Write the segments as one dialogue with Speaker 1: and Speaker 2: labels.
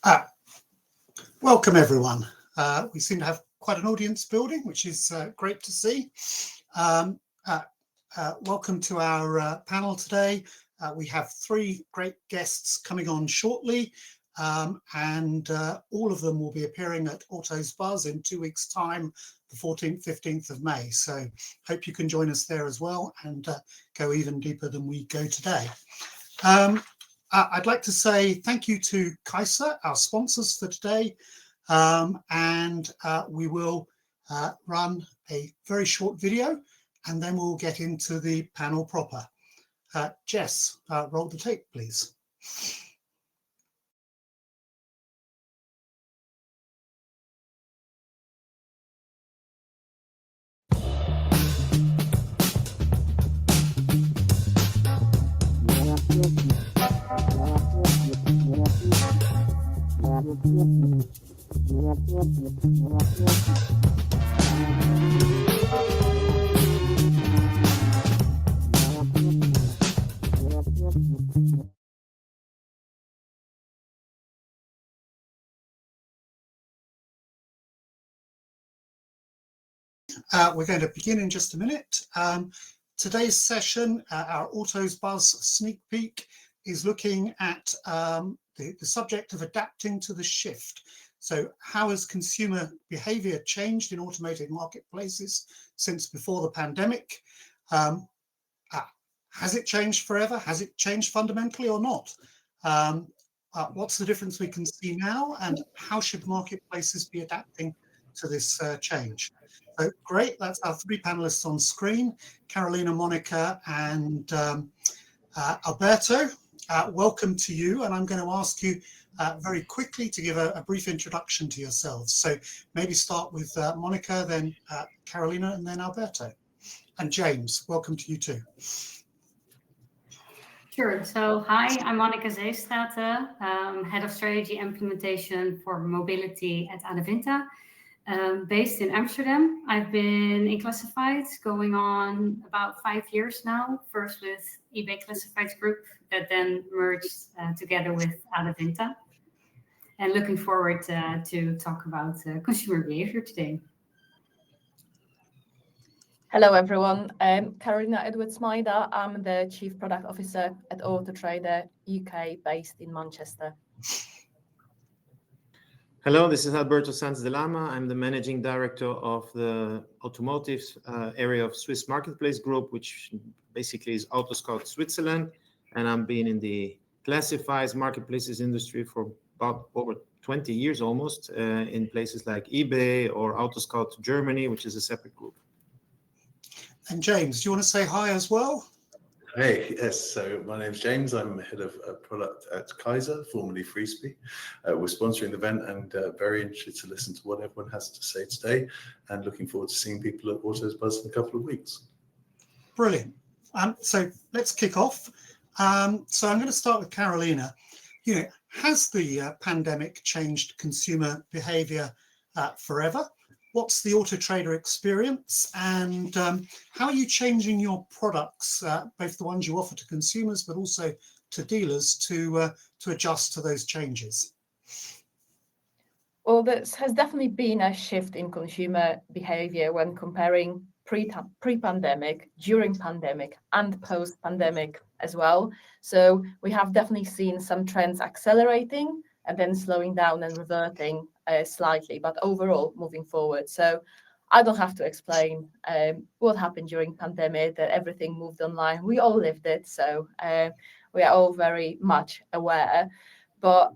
Speaker 1: Ah, Welcome everyone. We seem to have quite an audience building, which is great to see. Um, Welcome to our panel today. We have three great guests coming on shortly, and all of them will be appearing at Auto's Buzz in 2 weeks' time, the 14th, 15th of May. So hope you can join us there as well and go even deeper than we go today. I'd like to say thank you to Kaiser, our sponsors for today, and we will run a very short video and then we'll get into the panel proper. Jess, roll the tape, please. We're going to begin in just a minute. Today's session, our Auto's Buzz sneak peek, is looking at the subject of adapting to the shift. So how has consumer behavior changed in automotive marketplaces since before the pandemic? Has it changed forever? Has it changed fundamentally or not? What's the difference we can see now, and how should marketplaces be adapting to this change? So great, that's our three panelists on screen, Carolina, Monica, and Alberto. Welcome to you, and I'm going to ask you very quickly to give a brief introduction to yourselves. So maybe start with Monica, then Carolina, and then Alberto. And James, welcome to you too.
Speaker 2: Sure. So, hi, I'm Monica Zeestaten, Head of Strategy Implementation for Mobility at Automotive, based in Amsterdam. I've been in classifieds going on about 5 years now, first with eBay Classifieds Group, that then merged together with Automotive. And looking forward to talk about consumer behavior today.
Speaker 3: Hello everyone, I'm Carolina Edwards-Maida. I'm the Chief Product Officer at Auto Trader UK, based in Manchester.
Speaker 4: Hello, this is Alberto Sanz de Lama. I'm the Managing Director of the Automotive area of Swiss Marketplace Group, which basically is AutoScout Switzerland. And I've been in the classifieds marketplaces industry for about over 20 years almost, in places like eBay or AutoScout Germany, which is a separate group.
Speaker 1: And James, do you want to say hi as well?
Speaker 5: Hey, yes, so my name's James. I'm head of product at Kaiser, formerly Freespie. We're sponsoring the event and very interested to listen to what everyone has to say today, and looking forward to seeing people at Auto's Buzz in a couple of weeks.
Speaker 1: Brilliant. So let's kick off. So I'm going to start with Carolina. Has the pandemic changed consumer behavior forever? What's the Auto Trader experience, and how are you changing your products, both the ones you offer to consumers but also to dealers, to adjust to those changes?
Speaker 3: Well, there has definitely been a shift in consumer behavior when comparing pre-pandemic, during pandemic, and post-pandemic as well. So we have definitely seen some trends accelerating and then slowing down and reverting slightly, but overall moving forward. So I don't have to explain what happened during pandemic, that everything moved online. We all lived it, so we are all very much aware. But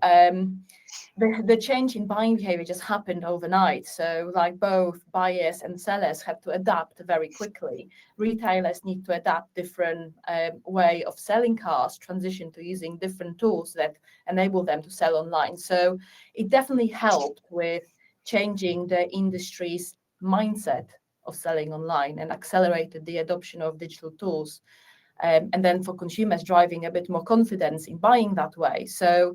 Speaker 3: the change in buying behavior just happened overnight. So like both buyers and sellers had to adapt very quickly. Retailers need to adapt different way of selling cars, transition to using different tools that enable them to sell online. So it definitely helped with changing the industry's mindset of selling online and accelerated the adoption of digital tools. And then for consumers, driving a bit more confidence in buying that way. So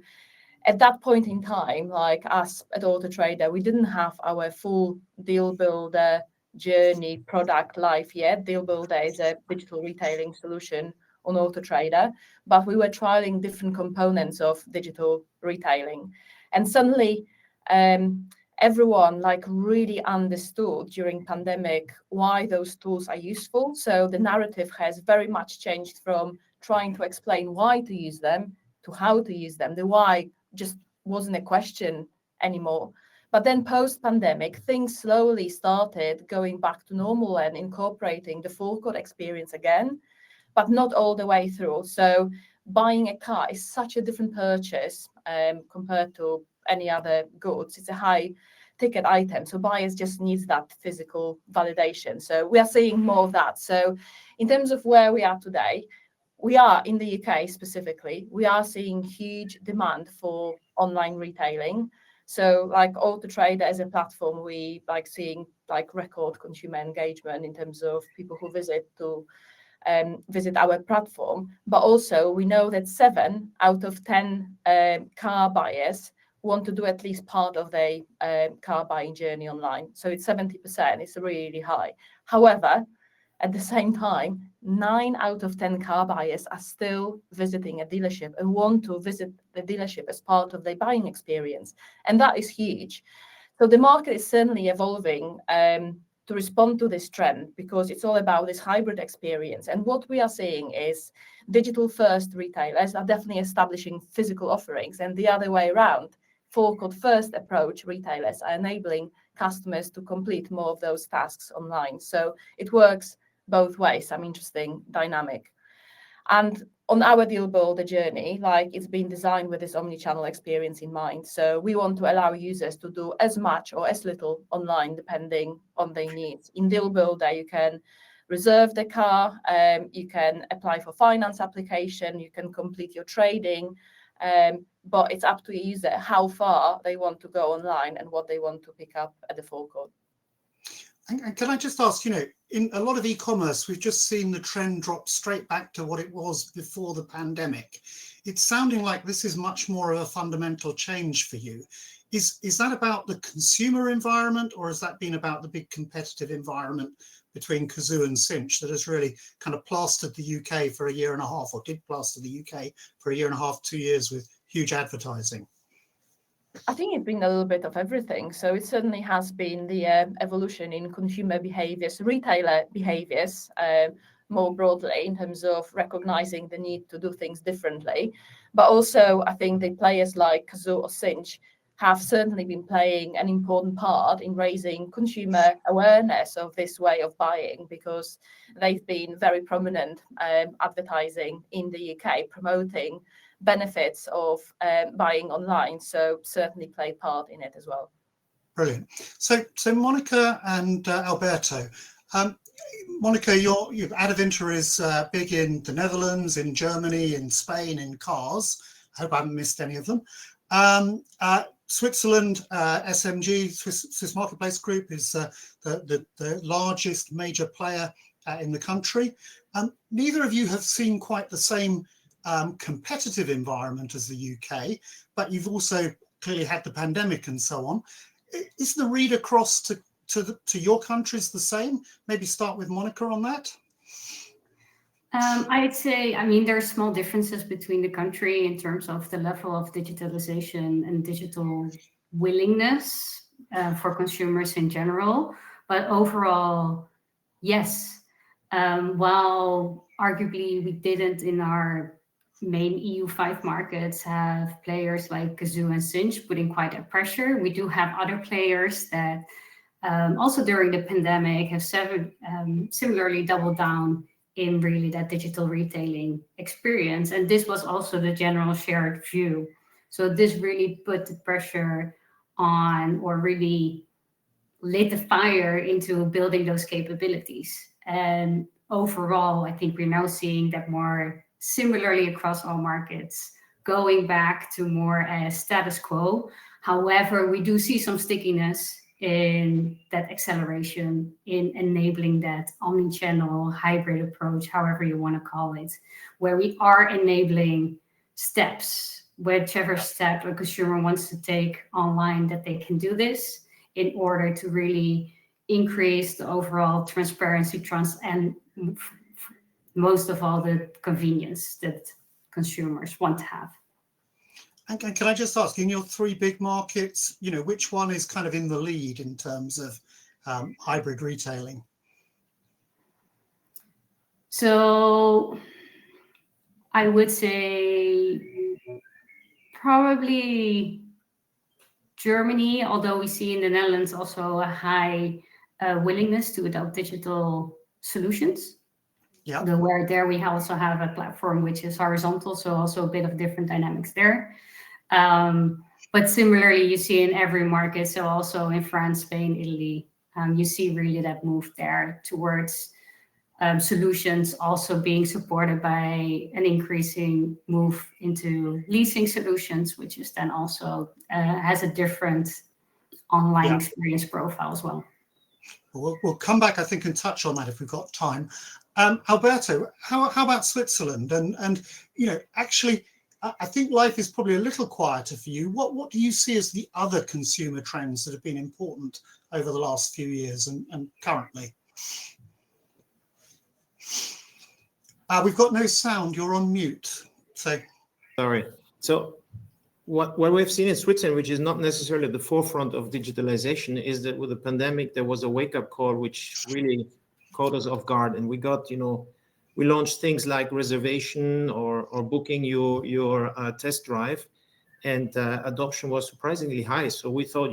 Speaker 3: at that point in time, like us at Auto Trader, we didn't have our full Deal Builder journey product live yet. Deal Builder is a digital retailing solution on Auto Trader, but we were trialing different components of digital retailing. And suddenly, everyone like really understood during pandemic why those tools are useful. So the narrative has very much changed from trying to explain why to use them to how to use them. The why just wasn't a question anymore. But then post-pandemic, things slowly started going back to normal and incorporating the forecourt experience again, but not all the way through. So buying a car is such a different purchase compared to any other goods. It's a high ticket item. So buyers just needs that physical validation. So we are seeing more of that. So in terms of where we are today, we are in the UK specifically, we are seeing huge demand for online retailing. So like Auto Trader as a platform, we like seeing like record consumer engagement in terms of people who visit our platform. But also we know that 7 out of 10 car buyers want to do at least part of their car buying journey online. So it's 70%, it's really high. However, at the same time, 9 out of 10 car buyers are still visiting a dealership and want to visit the dealership as part of their buying experience. And that is huge. So the market is certainly evolving to respond to this trend, because it's all about this hybrid experience. And what we are seeing is digital first retailers are definitely establishing physical offerings, and the other way around, forecourt first approach retailers are enabling customers to complete more of those tasks online. So it works both ways. Some interesting dynamic. And on our deal builder journey, like it's been designed with this omni-channel experience in mind. So we want to allow users to do as much or as little online depending on their needs. In deal builder, you can reserve the car, you can apply for finance application, you can complete your trading, but it's up to a user how far they want to go online and what they want to pick up at the forecourt.
Speaker 1: And can I just ask, in a lot of e-commerce, we've just seen the trend drop straight back to what it was before the pandemic. It's sounding like this is much more of a fundamental change for you. Is that about the consumer environment, or has that been about the big competitive environment between Cazoo and Cinch that has really kind of plastered the UK for a year and a half, or did plaster the UK for a year and a half, 2 years with huge advertising?
Speaker 3: I think it's been a little bit of everything. So it certainly has been the evolution in consumer behaviors, retailer behaviors, more broadly in terms of recognizing the need to do things differently. But also, I think the players like Cazoo or Cinch have certainly been playing an important part in raising consumer awareness of this way of buying, because they've been very prominent advertising in the UK, promoting benefits of buying online. So certainly play part in it as well.
Speaker 1: Brilliant. So Monica and Alberto, Monica, your Adevinta is big in the Netherlands, in Germany, in Spain, in cars. I hope I haven't missed any of them. Switzerland, SMG, Swiss Marketplace Group, is the largest major player in the country. Neither of you have seen quite the same competitive environment as the UK, but you've also clearly had the pandemic and so on. Is the read across to your countries the same? Maybe start with Monica on that.
Speaker 2: I'd say, there are small differences between the country in terms of the level of digitalization and digital willingness for consumers in general. But overall, yes. While arguably we didn't in our main EU5 markets have players like Cazoo and Cinch putting quite a pressure, we do have other players that also during the pandemic have similarly doubled down in really that digital retailing experience. And this was also the general shared view. So this really put the pressure on, or really lit the fire into building those capabilities. And overall, I think we're now seeing that more similarly across all markets, going back to more a status quo. However, we do see some stickiness in that acceleration, in enabling that omni-channel hybrid approach, however you want to call it, where we are enabling steps, whichever step a consumer wants to take online, that they can do this in order to really increase the overall transparency, trust, and most of all, the convenience that consumers want to have.
Speaker 1: And can I just ask, in your three big markets, which one is kind of in the lead in terms of hybrid retailing?
Speaker 2: So I would say probably Germany, although we see in the Netherlands also a high willingness to adopt digital solutions.
Speaker 1: Yeah.
Speaker 2: Where there we also have a platform which is horizontal, so also a bit of different dynamics there. But similarly, you see in every market, so also in France, Spain, Italy, you see really that move there towards solutions also being supported by an increasing move into leasing solutions, which is then also has a different online experience profile as well.
Speaker 1: We'll come back, I think, and touch on that if we've got time. Alberto, how about Switzerland? And actually, I think life is probably a little quieter for you. What do you see as the other consumer trends that have been important over the last few years and currently? We've got no sound. You're on mute.
Speaker 4: Sorry. So what we've seen in Switzerland, which is not necessarily the forefront of digitalization, is that with the pandemic, there was a wake-up call which really caught us off guard. And we got, we launched things like reservation or booking your test drive, and adoption was surprisingly high. So we thought,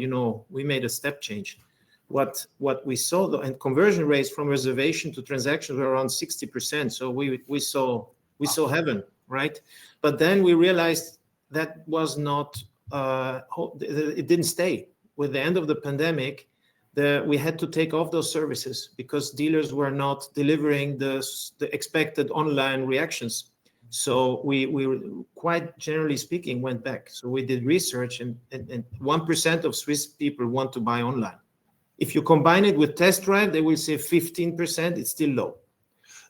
Speaker 4: we made a step change. What we saw, and conversion rates from reservation to transactions were around 60%. So we saw heaven, right? But then we realized that was not, it didn't stay. With the end of the pandemic, we had to take off those services because dealers were not delivering the expected online reactions. So we quite generally speaking went back. So we did research, and 1% of Swiss people want to buy online. If you combine it with test drive, they will say 15%. It's still low.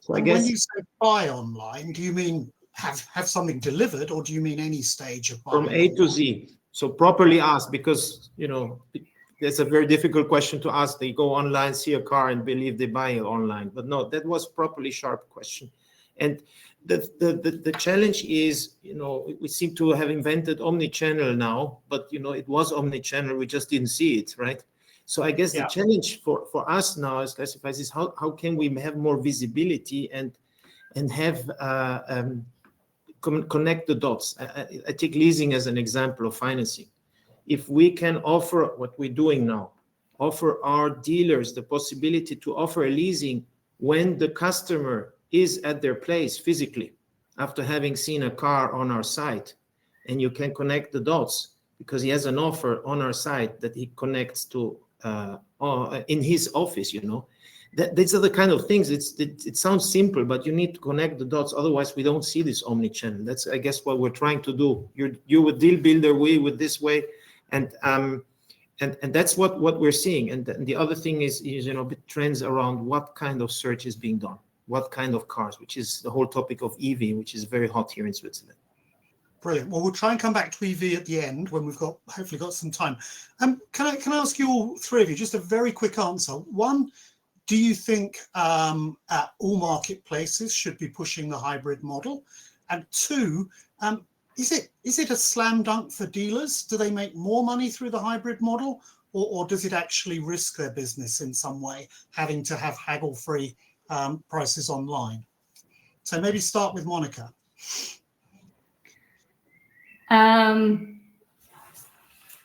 Speaker 4: So I guess
Speaker 1: when you say buy online, do you mean have something delivered, or do you mean any stage of buying?
Speaker 4: From A to Z. So properly asked, because that's a very difficult question to ask. They go online, see a car, and believe they buy it online. But no, that was properly sharp question. And the challenge is, we seem to have invented omni-channel now, but it was omni-channel. We just didn't see it, right? So I guess the challenge for us now as classifieds is how can we have more visibility and have connect the dots. I take leasing as an example of financing. If we can offer what we're doing now, offer our dealers the possibility to offer a leasing when the customer is at their place physically, after having seen a car on our site, and you can connect the dots because he has an offer on our site that he connects to in his office, these are the kind of things. It sounds simple, but you need to connect the dots. Otherwise, we don't see this omni-channel. That's, I guess, what we're trying to do. You with Deal Builder, we with this way, and that's what we're seeing. And the other thing is trends around what kind of search is being done, what kind of cars, which is the whole topic of EV, which is very hot here in Switzerland.
Speaker 1: Brilliant. Well, we'll try and come back to EV at the end when we've hopefully got some time. Can I ask you all three of you just a very quick answer? One, do you think all marketplaces should be pushing the hybrid model? And two, is it a slam dunk for dealers? Do they make more money through the hybrid model, or does it actually risk their business in some way, having to have haggle-free prices online? So maybe start with Monica.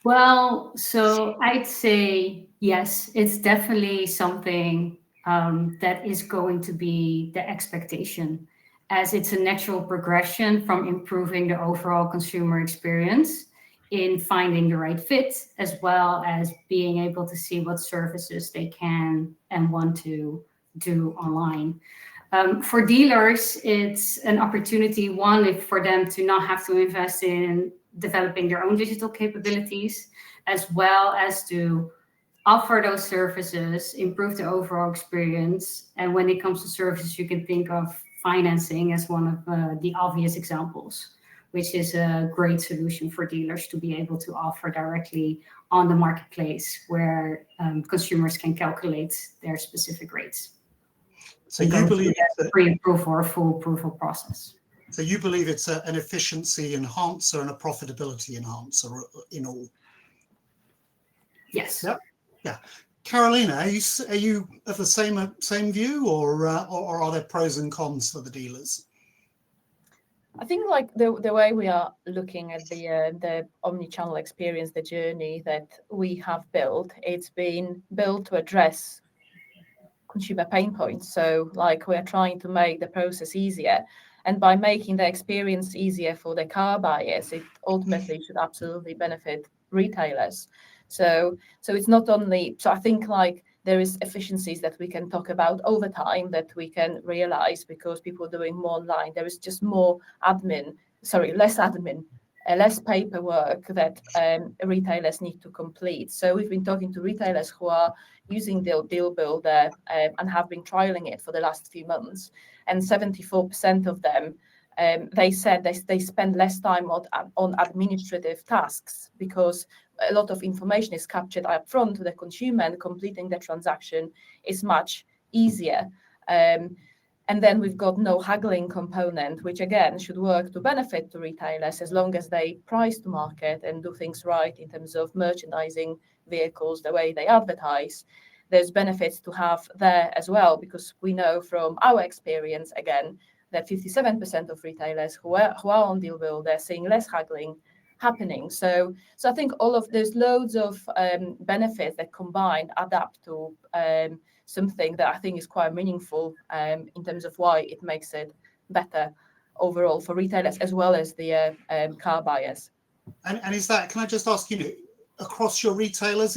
Speaker 2: Well, so I'd say yes, it's definitely something that is going to be the expectation, as it's a natural progression from improving the overall consumer experience in finding the right fit, as well as being able to see what services they can and want to do online. For dealers, it's an opportunity, one, for them to not have to invest in developing their own digital capabilities, as well as to offer those services, improve the overall experience. And when it comes to services, you can think of financing as one of the obvious examples, which is a great solution for dealers to be able to offer directly on the marketplace, where consumers can calculate their specific rates.
Speaker 1: So you believe
Speaker 2: that pre-approval or full approval process?
Speaker 1: So you believe it's an efficiency enhancer and a profitability enhancer in all?
Speaker 2: Yes.
Speaker 1: Yep. Yeah. Carolina, are you of the same view, or are there pros and cons for the dealers?
Speaker 3: I think like the way we are looking at the omni-channel experience, the journey that we have built, it's been built to address consumer pain points. So like we're trying to make the process easier, and by making the experience easier for the car buyers, it ultimately should absolutely benefit retailers. So it's not only, so I think like there is efficiencies that we can talk about over time that we can realize because people are doing more online. There is just less admin, less paperwork that retailers need to complete. So we've been talking to retailers who are using Deal Builder and have been trialing it for the last few months. And 74% of them, they said they spend less time on administrative tasks because a lot of information is captured up front to the consumer, and completing the transaction is much easier. And then we've got no haggling component, which again should work to benefit to retailers as long as they price to market and do things right in terms of merchandising vehicles, the way they advertise. There's benefits to have there as well, because we know from our experience, again, that 57% of retailers who are on Deal Builder, they're seeing less haggling happening. So I think there's loads of benefits that combined add up to something that I think is quite meaningful in terms of why it makes it better overall for retailers as well as the car buyers.
Speaker 1: And is that, can I just ask, across your retailers,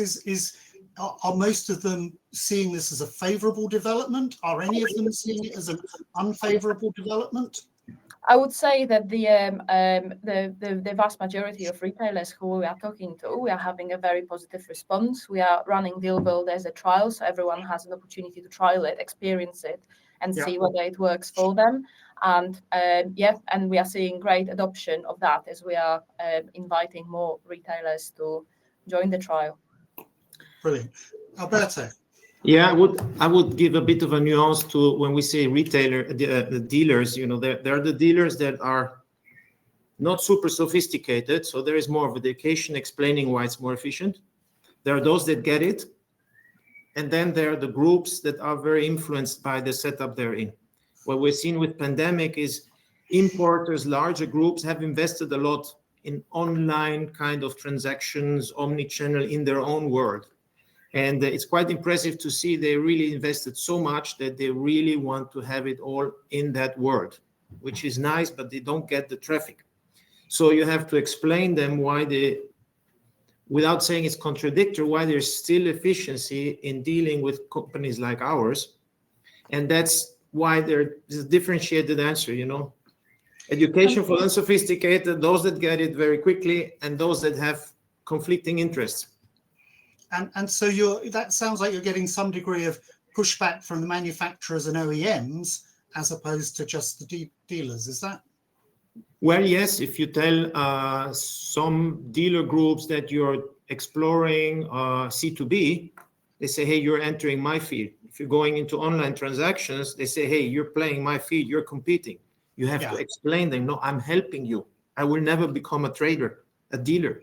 Speaker 1: are most of them seeing this as a favourable development? Are any of them seeing it as an unfavourable development?
Speaker 3: I would say that the vast majority of retailers who we are talking to, we are having a very positive response. We are running Deal Builder as a trial, so everyone has an opportunity to trial it, experience it, and see whether it works for them. And and we are seeing great adoption of that as we are inviting more retailers to join the trial.
Speaker 1: Brilliant. Alberto.
Speaker 4: Yeah, I would give a bit of a nuance to when we say the dealers. There are the dealers that are not super sophisticated, so there is more of education explaining why it's more efficient. There are those that get it, and then there are the groups that are very influenced by the setup they're in. What we've seen with pandemic is importers, larger groups have invested a lot in online kind of transactions, omni-channel in their own world. And it's quite impressive to see they really invested so much that they really want to have it all in that world, which is nice, but they don't get the traffic. So you have to explain them why without saying it's contradictory, why there's still efficiency in dealing with companies like ours. And that's why there's a differentiated answer, Education for unsophisticated, those that get it very quickly, and those that have conflicting interests.
Speaker 1: And so that sounds like you're getting some degree of pushback from the manufacturers and OEMs as opposed to just the dealers, is that?
Speaker 4: Well, yes, if you tell some dealer groups that you're exploring C2B, they say, hey, you're entering my field. If you're going into online transactions, they say, hey, you're playing my field, you're competing. You have to explain them, no, I'm helping you. I will never become a trader, a dealer,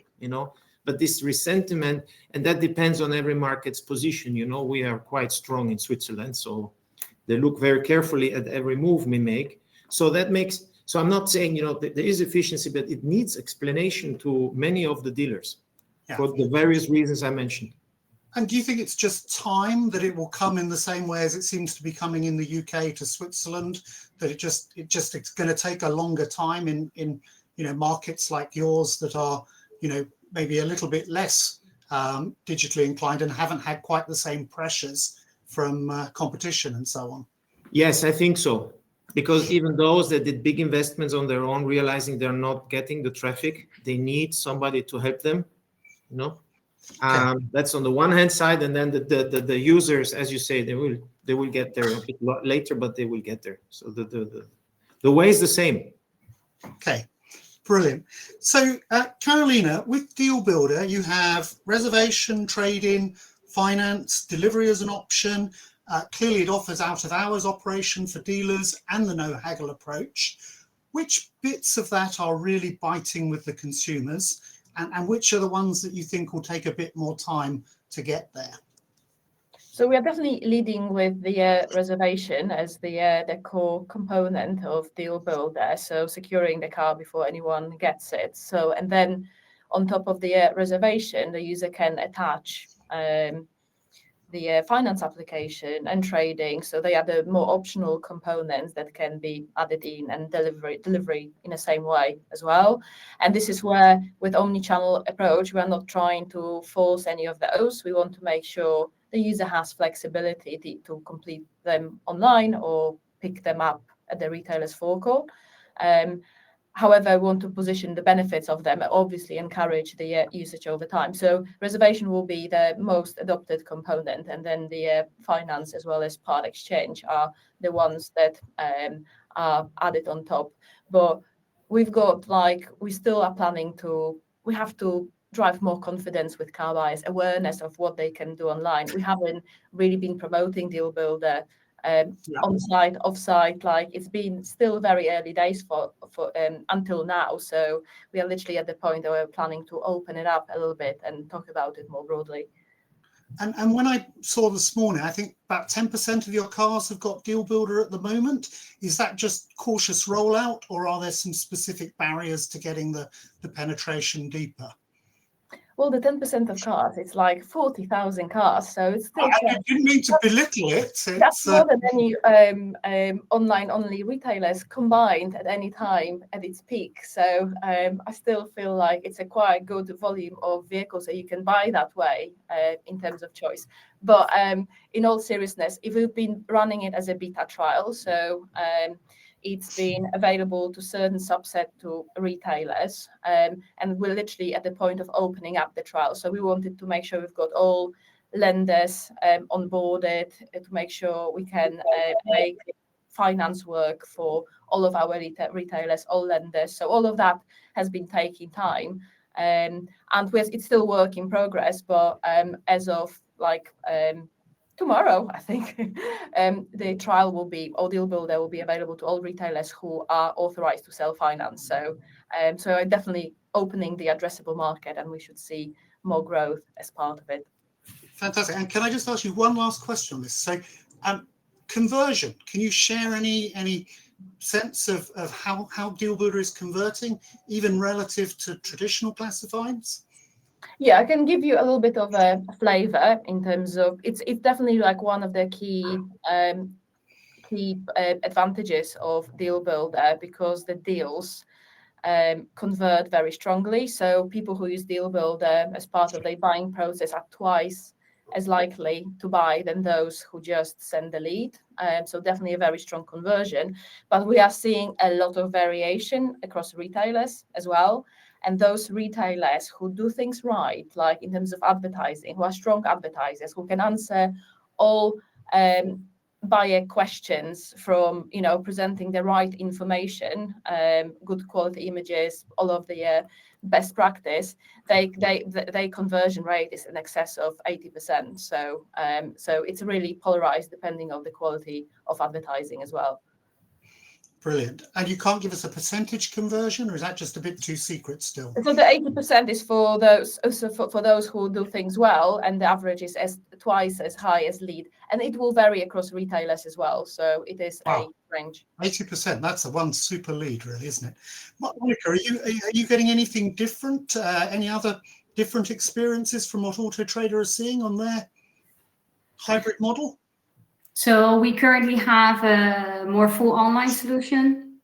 Speaker 4: But this resentment, and that depends on every market's position. We are quite strong in Switzerland, so they look very carefully at every move we make. So I'm not saying, there is efficiency, but it needs explanation to many of the dealers for the various reasons I mentioned.
Speaker 1: And do you think it's just time that it will come in the same way as it seems to be coming in the UK to Switzerland, that it's going to take a longer time in markets like yours that are, maybe a little bit less digitally inclined and haven't had quite the same pressures from competition and so on?
Speaker 4: Yes, I think so. Because even those that did big investments on their own, realizing they're not getting the traffic, they need somebody to help them, That's on the one hand side, and then the users, as you say, they will get there a bit later, but they will get there. So the way is the same.
Speaker 1: Okay. Brilliant. So, Carolina, with Deal Builder, you have reservation, trade-in, finance, delivery as an option. Clearly, it offers out-of-hours operation for dealers and the no-haggle approach. which bits of that are really biting with the consumers, and which are the ones that you think will take a bit more time to get there?
Speaker 3: So we are definitely leading with the reservation as the core component of Deal Builder. So securing the car before anyone gets it. So, and then on top of the reservation, the user can attach the finance application and trading. So they are the more optional components that can be added in, and delivery in the same way as well. And this is where, with omni-channel approach, we are not trying to force any of those. We want to make sure the user has flexibility to complete them online or pick them up at the retailer's forecourt. However, I want to position the benefits of them, obviously encourage the usage over time. So reservation will be the most adopted component, and then the finance as well as part exchange are the ones that are added on top. But we've got we still are planning to, we have to drive more confidence with car buyers, awareness of what they can do online. We haven't really been promoting Deal Builder on site, off site. It's been still very early days for until now. So we are literally at the point that we're planning to open it up a little bit and talk about it more broadly.
Speaker 1: And when I saw this morning, I think about 10% of your cars have got Deal Builder at the moment. Is that just cautious rollout, or are there some specific barriers to getting the penetration deeper?
Speaker 3: Well, the 10% of cars, it's like 40,000 cars, so it's still.
Speaker 1: I didn't mean to belittle it.
Speaker 3: That's more than any online-only retailers combined at any time at its peak. So I still feel like it's a quite good volume of vehicles that you can buy that way in terms of choice. But in all seriousness, if we've been running it as a beta trial, so it's been available to certain subset to retailers, and we're literally at the point of opening up the trial. So we wanted to make sure we've got all lenders onboarded to make sure we can make finance work for all of our retailers, all lenders. So all of that has been taking time, and it's still work in progress. But as of tomorrow, I think the trial will be, or Deal Builder will be available to all retailers who are authorized to sell finance. So I'm definitely opening the addressable market, and we should see more growth as part of it.
Speaker 1: Fantastic. And can I just ask you one last question on this? So conversion, can you share any sense of how Deal Builder is converting, even relative to traditional classifieds?
Speaker 3: Yeah, I can give you a little bit of a flavor in terms of it's definitely one of the key advantages of Deal Builder, because the deals convert very strongly. So people who use Deal Builder as part of their buying process are twice as likely to buy than those who just send the lead. So definitely a very strong conversion. But we are seeing a lot of variation across retailers as well. And those retailers who do things right, like in terms of advertising, who are strong advertisers, who can answer all buyer questions from, presenting the right information, good quality images, all of the best practice, they conversion rate is in excess of 80%. So it's really polarized depending on the quality of advertising as well.
Speaker 1: Brilliant. And you can't give us a percentage conversion, or is that just a bit too secret still?
Speaker 3: So the 80% is for those, also for those who do things well, and the average is twice as high as lead, and it will vary across retailers as well. So it is a range.
Speaker 1: 80%. That's the one super lead, really, isn't it? Monica, are you getting anything different? Any other different experiences from what Auto Trader are seeing on their hybrid model?
Speaker 2: So we currently have a more full online solution,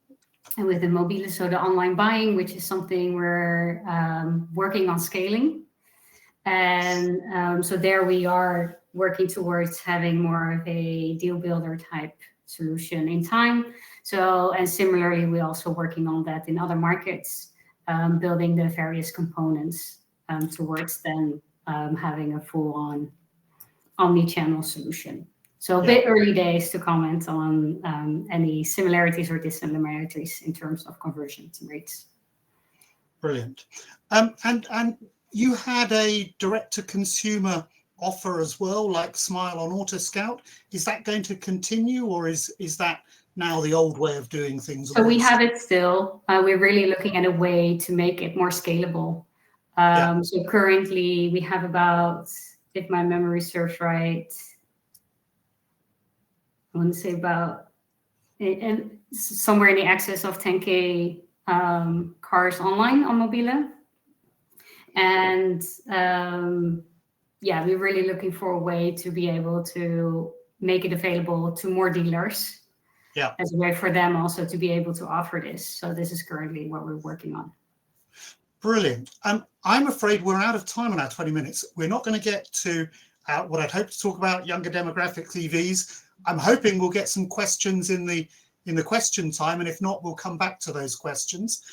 Speaker 2: and with the mobile, so the online buying, which is something we're working on scaling. And so there we are working towards having more of a Deal Builder type solution in time. So, and similarly, we're also working on that in other markets, building the various components towards then having a full-on omni-channel solution. So a bit early days to comment on any similarities or dissimilarities in terms of conversion rates. Brilliant.
Speaker 1: And you had a direct-to-consumer offer as well, like Smile on Auto Scout. Is that going to continue, or is that now the old way of doing things?
Speaker 2: So we have it still. We're really looking at a way to make it more scalable. So currently we have about, if my memory serves right, I want to say about and somewhere in the excess of 10K cars online on Mobile. And we're really looking for a way to be able to make it available to more dealers.
Speaker 1: Yeah.
Speaker 2: As a way for them also to be able to offer this. So this is currently what we're working on.
Speaker 1: Brilliant. I'm afraid we're out of time in our 20 minutes. We're not going to get to what I'd hoped to talk about, younger demographics, EVs. I'm hoping we'll get some questions in the question time, and if not, we'll come back to those questions.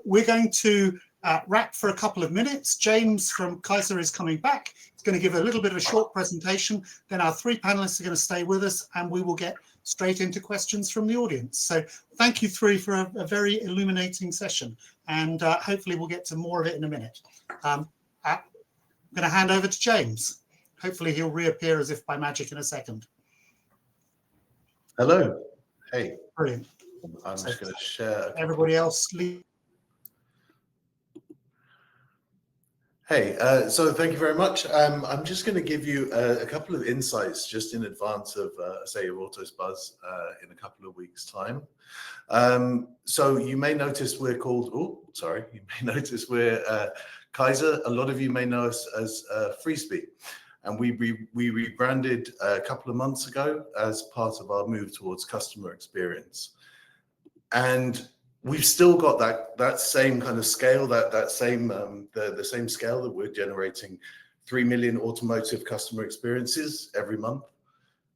Speaker 1: We're going to wrap for a couple of minutes. James from Kaiser is coming back. He's going to give a little bit of a short presentation. Then our three panelists are going to stay with us, and we will get straight into questions from the audience. So thank you three for a very illuminating session, and hopefully we'll get to more of it in a minute. I'm going to hand over to James. Hopefully he'll reappear as if by magic in a second.
Speaker 5: Hello. Hey.
Speaker 1: Brilliant.
Speaker 5: I'm just going to share.
Speaker 1: Everybody else leave.
Speaker 5: Hey, so thank you very much. I'm just going to give you a couple of insights just in advance of, say, your Autos Buzz in a couple of weeks' time. So you may notice we're called, you may notice we're Kaiser. A lot of you may know us as Freespeed. And we rebranded a couple of months ago as part of our move towards customer experience. And we've still got that same kind of scale, the same scale that we're generating 3 million automotive customer experiences every month.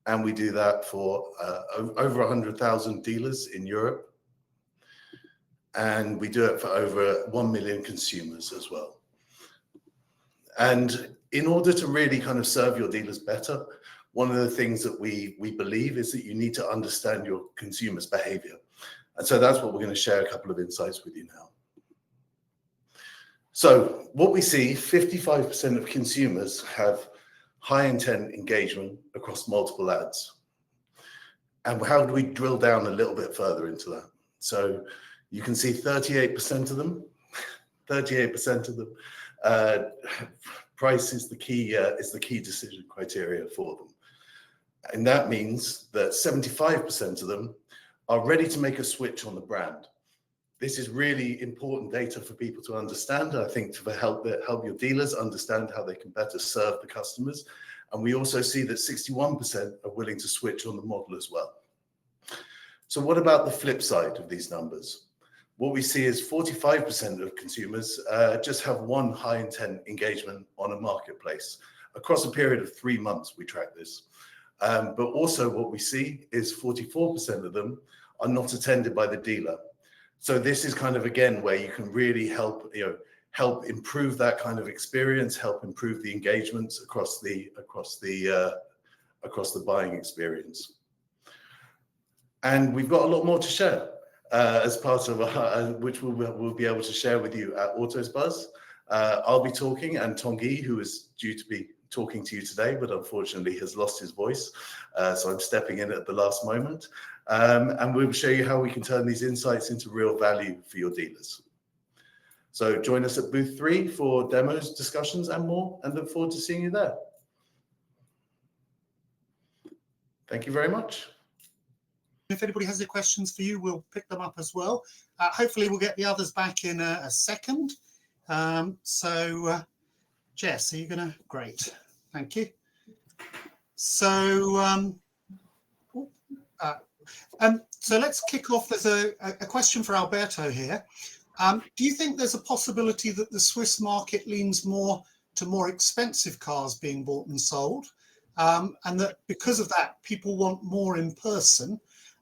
Speaker 5: And we do that for over 100,000 dealers in Europe. And we do it for over 1 million consumers as well. And in order to really kind of serve your dealers better, one of the things that we believe is that you need to understand your consumers' behavior. And so that's what we're going to share a couple of insights with you now. So what we see, 55% of consumers have high intent engagement across multiple ads. And how do we drill down a little bit further into that? So you can see 38% of them, price is the key decision criteria for them. And that means that 75% of them are ready to make a switch on the brand. This is really important data for people to understand, I think, to help your dealers understand how they can better serve the customers. And we also see that 61% are willing to switch on the model as well. So what about the flip side of these numbers? What we see is 45% of consumers just have one high intent engagement on a marketplace. Across a period of 3 months, we track this. But also what we see is 44% of them are not attended by the dealer. So this is kind of, again, where you can really help improve that kind of experience, help improve the engagements across the buying experience. And we've got a lot more to share as part of which we'll be able to share with you at Autos Buzz. I'll be talking, and Tanguy, who is due to be talking to you today, but unfortunately has lost his voice. So I'm stepping in at the last moment. And we'll show you how we can turn these insights into real value for your dealers. So join us at booth 3 for demos, discussions, and more, and look forward to seeing you there. Thank you very much.
Speaker 1: If anybody has any questions for you, we'll pick them up as well. Hopefully we'll get the others back in a second. Jess, are you going to? Great. Thank you. So, so let's kick off. There's a question for Alberto here. Do you think there's a possibility that the Swiss market leans more to more expensive cars being bought and sold, and that because of that, people want more in person?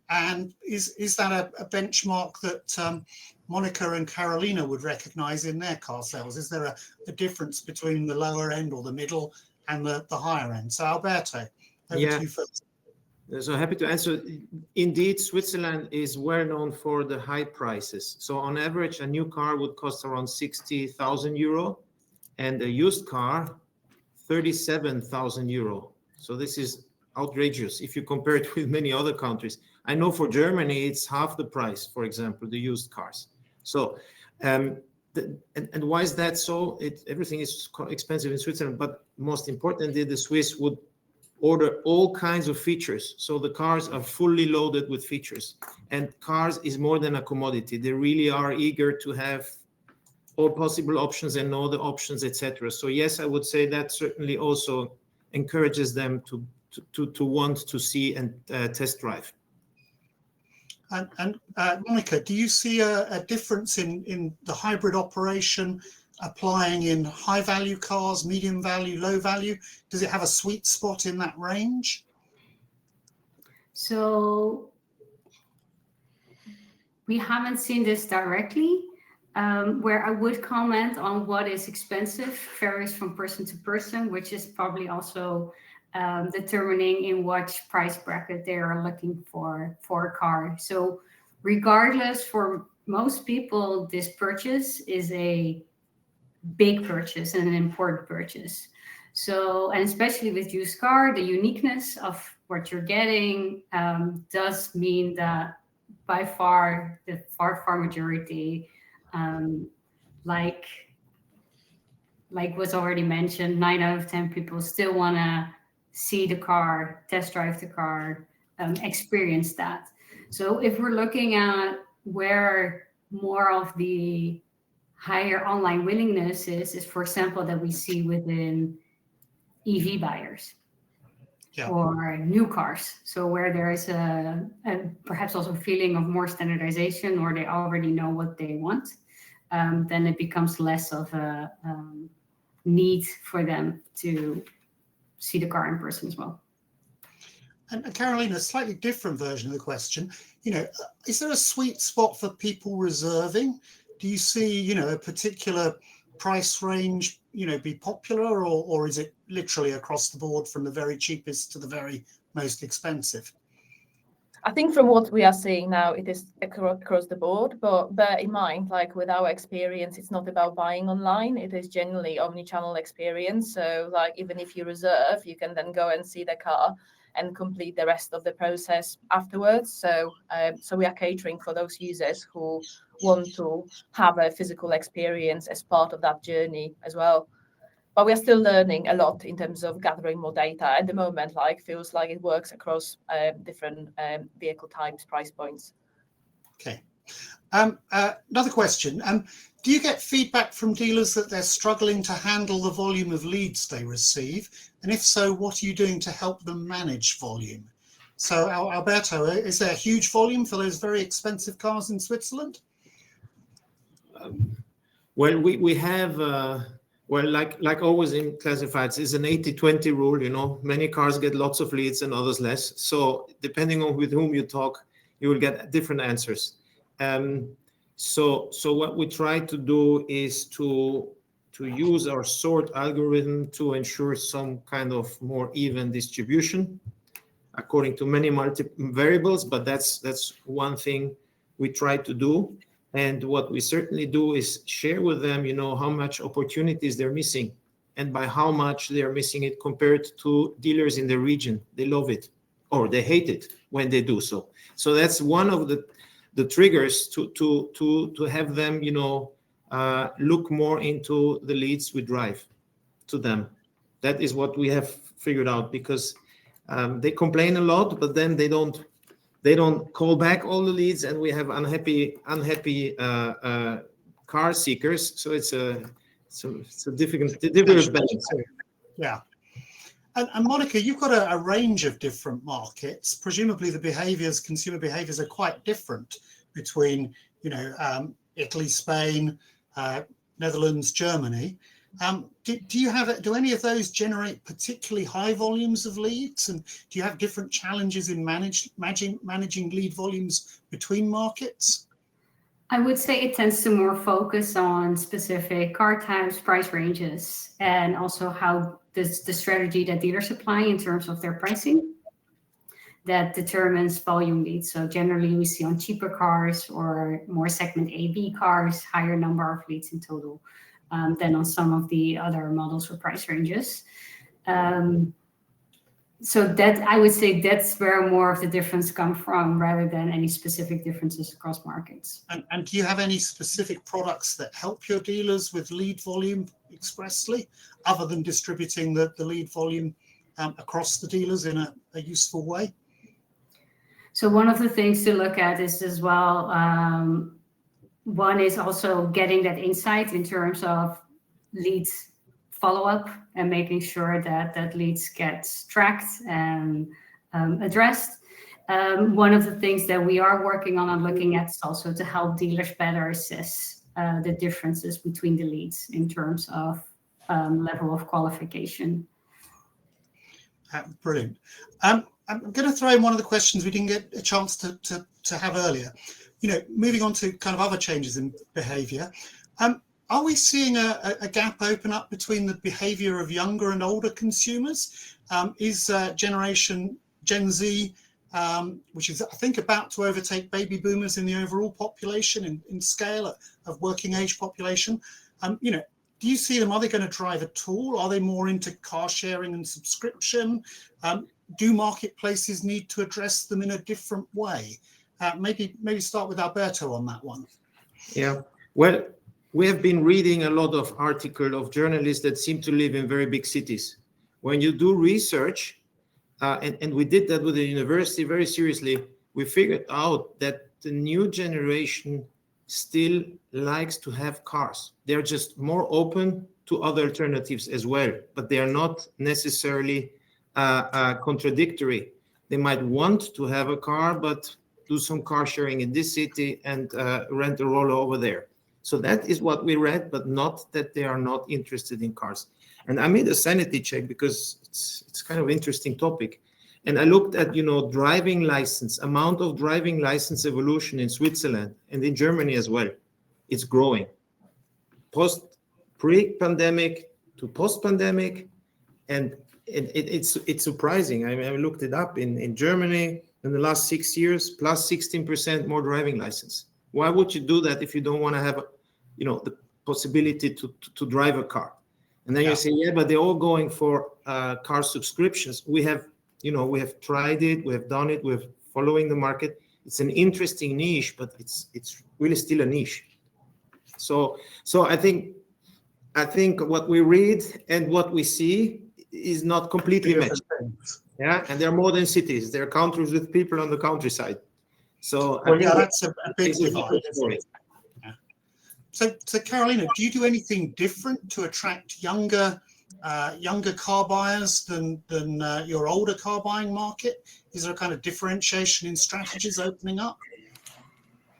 Speaker 1: And is that a benchmark that Monica and Carolina would recognize in their car sales? Is there a difference between the lower end or the middle and the higher end? So Alberto, over to you first.
Speaker 4: So happy to answer. Indeed, Switzerland is well known for the high prices. So on average, a new car would cost around 60,000 euro and a used car, 37,000 euro. So this is outrageous if you compare it with many other countries. I know for Germany, it's half the price, for example, the used cars. So, and why is that so? Everything is expensive in Switzerland, but most importantly, the Swiss would order all kinds of features. So the cars are fully loaded with features, and cars is more than a commodity. They really are eager to have all possible options and know the options, etc. So yes, I would say that certainly also encourages them to want to see and test drive.
Speaker 1: And Monica, do you see a difference in the hybrid operation applying in high value cars, medium value, low value? Does it have a sweet spot in that range?
Speaker 2: So we haven't seen this directly. Where I would comment on what is expensive varies from person to person, which is probably also determining in what price bracket they are looking for a car. So regardless, for most people, this purchase is a big purchase and an important purchase. So, and especially with used car, the uniqueness of what you're getting does mean that by far, the far majority, like was already mentioned, 9 out of 10 people still want to see the car, test drive the car, experience that. So if we're looking at where more of the higher online willingness is for example, that we see within EV buyers. Yeah. Or new cars. So where there is a perhaps also a feeling of more standardization, or they already know what they want, then it becomes less of a need for them to see the car in person as well.
Speaker 1: And Carolina, a slightly different version of the question, is there a sweet spot for people reserving? Do you see, a particular price range, be popular, or is it literally across the board from the very cheapest to the very most expensive?
Speaker 3: I think from what we are seeing now, it is across the board, but bear in mind, like with our experience, it's not about buying online. It is generally omni-channel experience. So like, even if you reserve, you can then go and see the car and complete the rest of the process afterwards. So, so we are catering for those users who want to have a physical experience as part of that journey as well. But we are still learning a lot in terms of gathering more data. At the moment, feels like it works across different vehicle types, price points.
Speaker 1: Okay. Another question. Do you get feedback from dealers that they're struggling to handle the volume of leads they receive? And if so, what are you doing to help them manage volume? So Alberto, is there a huge volume for those very expensive cars in Switzerland?
Speaker 4: Well, we have, like always in classifieds, it's an 80-20 rule, many cars get lots of leads and others less. So depending on with whom you talk, you will get different answers. So what we try to do is to use our sort algorithm to ensure some kind of more even distribution according to many variables, but that's one thing we try to do. And what we certainly do is share with them, how much opportunities they're missing and by how much they're missing it compared to dealers in the region. They love it or they hate it when they do so. So that's one of the triggers to have them, look more into the leads we drive to them. That is what we have figured out, because they complain a lot, but then they don't call back all the leads, and we have unhappy car seekers. So it's a difficult balance.
Speaker 1: Yeah. And Monica, you've got a range of different markets. Presumably the consumer behaviors are quite different between, Italy, Spain, Netherlands, Germany. Do any of those generate particularly high volumes of leads? And do you have different challenges in managing lead volumes between markets?
Speaker 2: I would say it tends to more focus on specific car types, price ranges, and also how the strategy that dealers apply in terms of their pricing that determines volume leads. So generally we see on cheaper cars or more segment A/B cars, higher number of leads in total than on some of the other models or price ranges. So that, I would say, that's where more of the difference come from, rather than any specific differences across markets.
Speaker 1: And do you have any specific products that help your dealers with lead volume expressly, other than distributing the lead volume across the dealers in a useful way?
Speaker 2: So one of the things to look at is as well, one is also getting that insight in terms of leads follow-up and making sure that leads get tracked and addressed. One of the things that we are working on and looking at is also to help dealers better assess the differences between the leads in terms of level of qualification.
Speaker 1: Brilliant. I'm going to throw in one of the questions we didn't get a chance to have earlier. Moving on to kind of other changes in behaviour. Are we seeing a gap open up between the behaviour of younger and older consumers? Is generation Gen Z, which is, I think, about to overtake baby boomers in the overall population in scale of working age population? Do you see them? Are they going to drive at all? Are they more into car sharing and subscription? Do marketplaces need to address them in a different way? Maybe start with Alberto on that one.
Speaker 4: Yeah, well, we have been reading a lot of articles of journalists that seem to live in very big cities. When you do research, and we did that with the university very seriously, we figured out that the new generation still likes to have cars. They're just more open to other alternatives as well, but they are not necessarily contradictory. They might want to have a car, but do some car sharing in this city and rent a roller over there. So that is what we read, but not that they are not interested in cars. And I made a sanity check because it's kind of an interesting topic. And I looked at, driving license, amount of driving license evolution in Switzerland and in Germany as well. It's growing. Pre-pandemic to post-pandemic. And it's surprising. I mean, I looked it up in Germany in the last 6 years, plus 16% more driving license. Why would you do that if you don't want to have, the possibility to drive a car? And then you say, yeah, but they're all going for car subscriptions. We have tried it, we have done it, we're following the market. It's an interesting niche, but it's really still a niche. So I think what we read and what we see is not completely matched. Yeah, and there are more than cities. There are countries with people on the countryside. So
Speaker 1: that's a big divide. Yeah. So Carolina, do you do anything different to attract younger car buyers than your older car buying market? Is there a kind of differentiation in strategies opening up?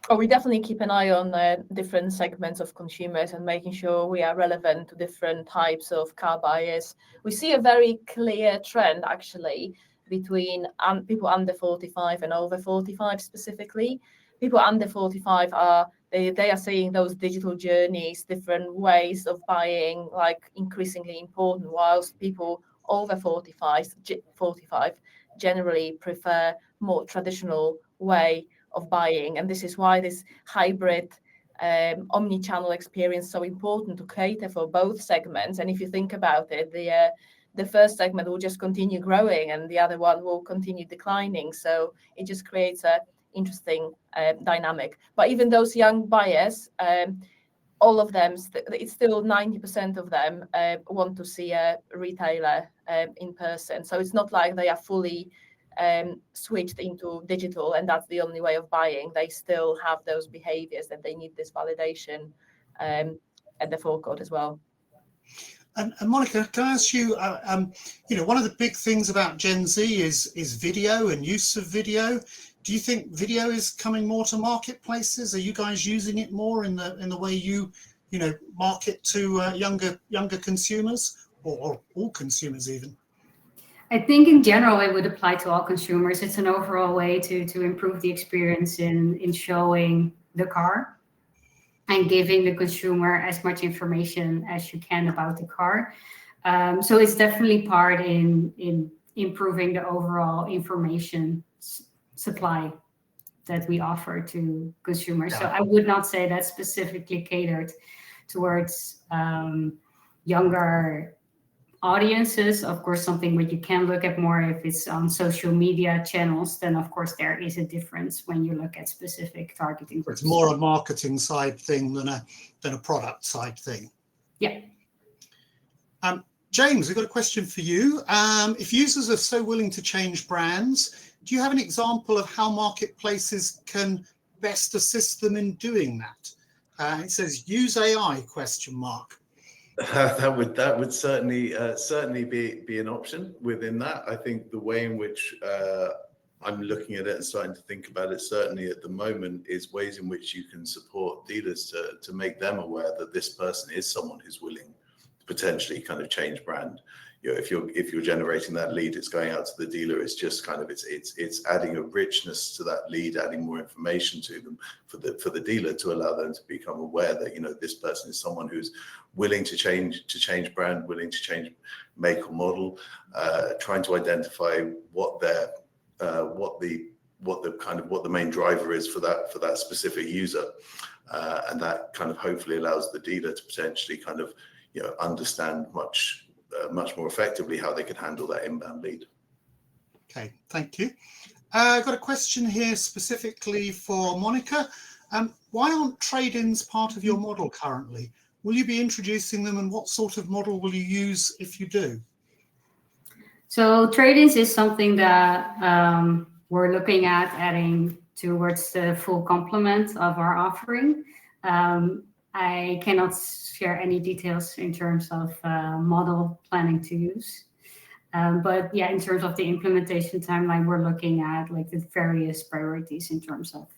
Speaker 3: Oh, we definitely keep an eye on different segments of consumers and making sure we are relevant to different types of car buyers. We see a very clear trend, actually, between people under 45 and over 45 specifically. People under 45 are seeing those digital journeys, different ways of buying, like increasingly important, whilst people over 45 generally prefer more traditional way of buying. And this is why this hybrid omni-channel experience is so important to cater for both segments. And if you think about it, the first segment will just continue growing and the other one will continue declining. So it just creates a interesting dynamic. But even those young buyers, all of them, it's still 90% of them want to see a retailer in person. So it's not like they are fully switched into digital and that's the only way of buying. They still have those behaviors that they need this validation at the forecourt as well.
Speaker 1: And Monica, can I ask you, one of the big things about Gen Z is video and use of video. Do you think video is coming more to marketplaces? Are you guys using it more in the way you market to younger consumers or all consumers even?
Speaker 2: I think in general it would apply to all consumers. It's an overall way to improve the experience in showing the car and giving the consumer as much information as you can about the car. So it's definitely part in improving the overall information supply that we offer to consumers. So I would not say that's specifically catered towards younger audiences, of course, something that you can look at more if it's on social media channels, then of course there is a difference when you look at specific targeting groups.
Speaker 1: It's more a marketing side thing than a product side thing.
Speaker 2: Yeah.
Speaker 1: James, we've got a question for you. If users are so willing to change brands, do you have an example of how marketplaces can best assist them in doing that? It says use AI ?
Speaker 5: That would certainly be an option within that. I think the way in which I'm looking at it and starting to think about it, certainly at the moment, is ways in which you can support dealers to make them aware that this person is someone who's willing to potentially kind of change brand. You know, if you're generating that lead, it's going out to the dealer. It's just kind of it's adding a richness to that lead, adding more information to them for the dealer to allow them to become aware that, you know, this person is someone who's willing to change brand, willing to change make or model, trying to identify what the main driver is for that specific user, and that kind of hopefully allows the dealer to potentially kind of, you know, understand much more effectively how they could handle that inbound lead.
Speaker 1: Okay, thank you. I've got a question here specifically for Monica. Why aren't trade-ins part of your model currently? Will you be introducing them, and what sort of model will you use if you do?
Speaker 2: So trade-ins is something that we're looking at adding towards the full complement of our offering. I cannot share any details in terms of model planning to use. But yeah, in terms of the implementation timeline, we're looking at like the various priorities in terms of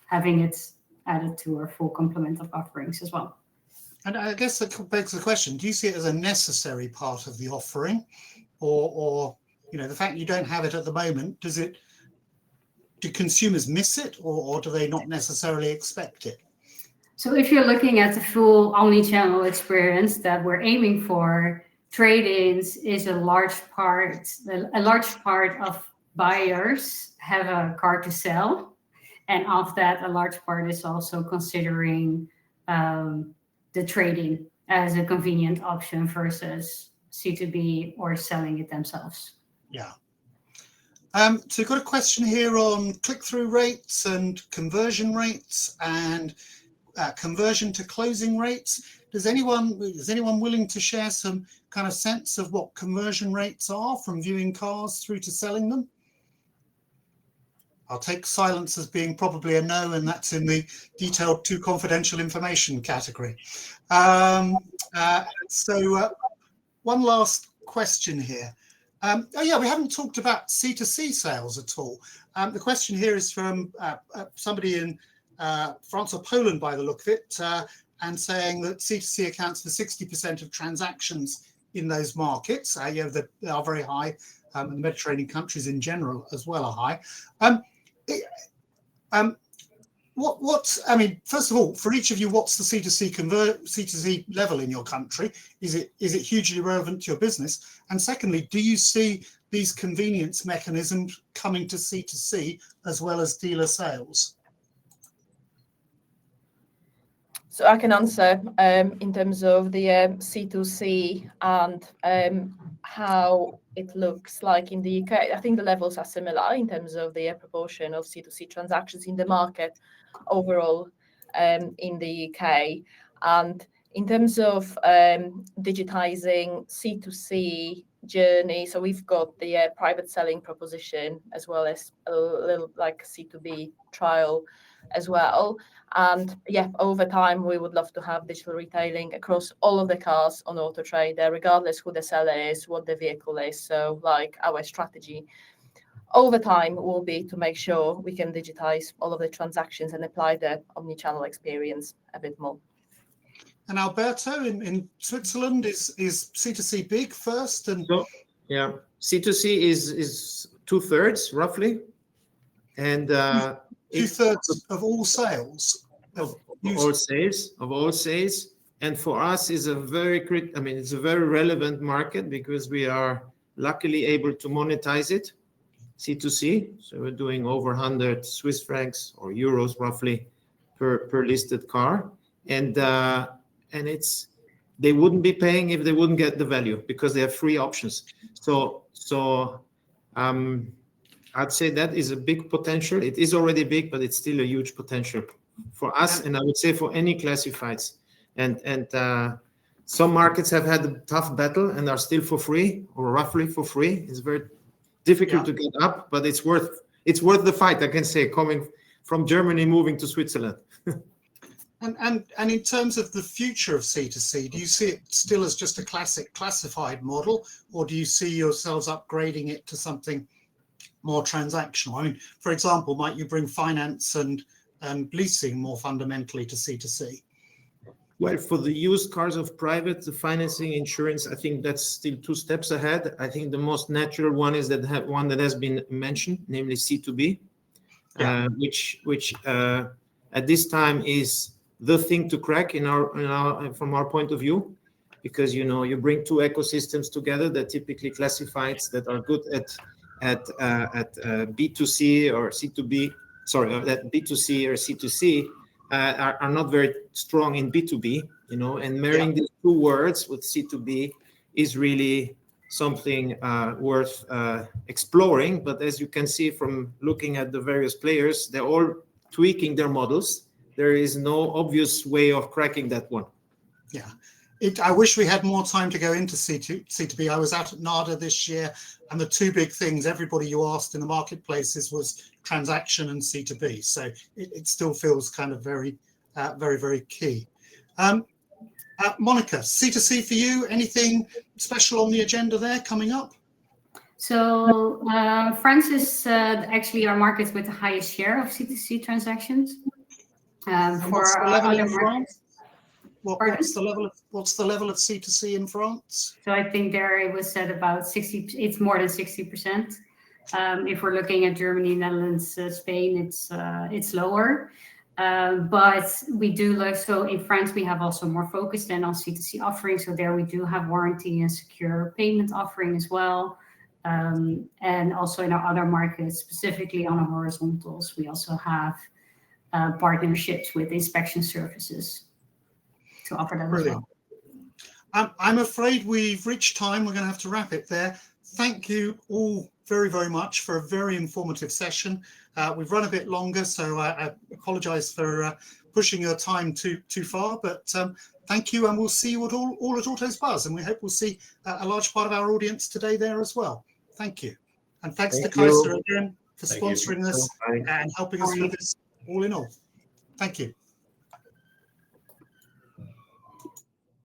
Speaker 2: having it added to our full complement of offerings as well.
Speaker 1: And I guess that begs the question, do you see it as a necessary part of the offering? Or you know, the fact you don't have it at the moment, do consumers miss it, or do they not necessarily expect it?
Speaker 2: So if you're looking at the full omni-channel experience that we're aiming for, trade-ins is a large part of buyers have a car to sell. And of that, a large part is also considering the trade-in as a convenient option versus C2B or selling it themselves.
Speaker 1: Yeah. So we've got a question here on click-through rates and conversion rates and conversion to closing rates. Is anyone willing to share some kind of sense of what conversion rates are from viewing cars through to selling them? I'll take silence as being probably a no, and that's in the detailed too confidential information category. One last question here. We haven't talked about C2C sales at all. The question here is from somebody in France or Poland by the look of it, and saying that C2C accounts for 60% of transactions in those markets. They are very high, and the Mediterranean countries in general as well are high. First of all, for each of you, what's the C2C level in your country? Is it hugely relevant to your business? And secondly, do you see these convenience mechanisms coming to C2C as well as dealer sales?
Speaker 3: So I can answer in terms of the C2C and how it looks like in the UK. I think the levels are similar in terms of the proportion of C2C transactions in the market overall in the UK. And in terms of digitizing C2C journey, so we've got the private selling proposition as well as a little like C2B trial as well. And yeah, over time, we would love to have digital retailing across all of the cars on Auto Trader, regardless who the seller is, what the vehicle is. So like our strategy over time will be to make sure we can digitize all of the transactions and apply the omni-channel experience a bit more.
Speaker 1: And Alberto, in Switzerland, is C2C big first? And
Speaker 4: so, yeah, C2C is 2/3 roughly, and
Speaker 1: 2/3 of all sales
Speaker 4: of all sales. And for us is it's a very relevant market because we are luckily able to monetize it, C2C. So we're doing over 100 Swiss francs or euros roughly per listed car, and it's they wouldn't be paying if they wouldn't get the value, because they have free options. So I'd say that is a big potential. It is already big, but it's still a huge potential for us, and I would say for any classifieds. And some markets have had a tough battle and are still for free, or roughly for free. It's very difficult to get up, but it's worth the fight, I can say, coming from Germany, moving to Switzerland.
Speaker 1: And in terms of the future of C2C, do you see it still as just a classic classified model, or do you see yourselves upgrading it to something more transactional? I mean, for example, might you bring finance and leasing more fundamentally to C2C?
Speaker 4: Well, for the used cars of private, the financing, insurance, I think that's still 2 steps ahead. I think the most natural one is one that has been mentioned, namely C2B, which at this time is the thing to crack from our point of view, because you bring 2 ecosystems together that typically classifieds that are good at B2C or C2B, that B2C or C2C are not very strong in B2B, and marrying these 2 words with C2B is really something worth exploring. But as you can see from looking at the various players, they're all tweaking their models. There is no obvious way of cracking that one.
Speaker 1: Yeah. I wish we had more time to go into C2B. I was out at NADA this year, and the 2 big things everybody you asked in the marketplaces was transaction and C2B. So it still feels kind of very, very key. Monica, C2C for you, anything special on the agenda there coming up?
Speaker 2: So France is actually our market with the highest share of C2C transactions.
Speaker 1: What's the level in France? What's the level of C2C in France?
Speaker 2: So I think there it was said about 60. It's more than 60%. If we're looking at Germany, Netherlands, Spain, it's lower. But we do look. So in France, we have also more focus than on C2C offerings. So there we do have warranty and secure payment offering as well. And also in our other markets, specifically on our horizontals, we also have partnerships with inspection services to offer that as well.
Speaker 1: I'm afraid we've reached time. We're going to have to wrap it there. Thank you all very, very much for a very informative session. We've run a bit longer, so I apologize for pushing your time too far, but thank you, and we'll see you all at Autos Buzz, and we hope we'll see a large part of our audience today there as well. Thank you. And thanks to Kaiser again for sponsoring us and helping us with this all in all. Thank you.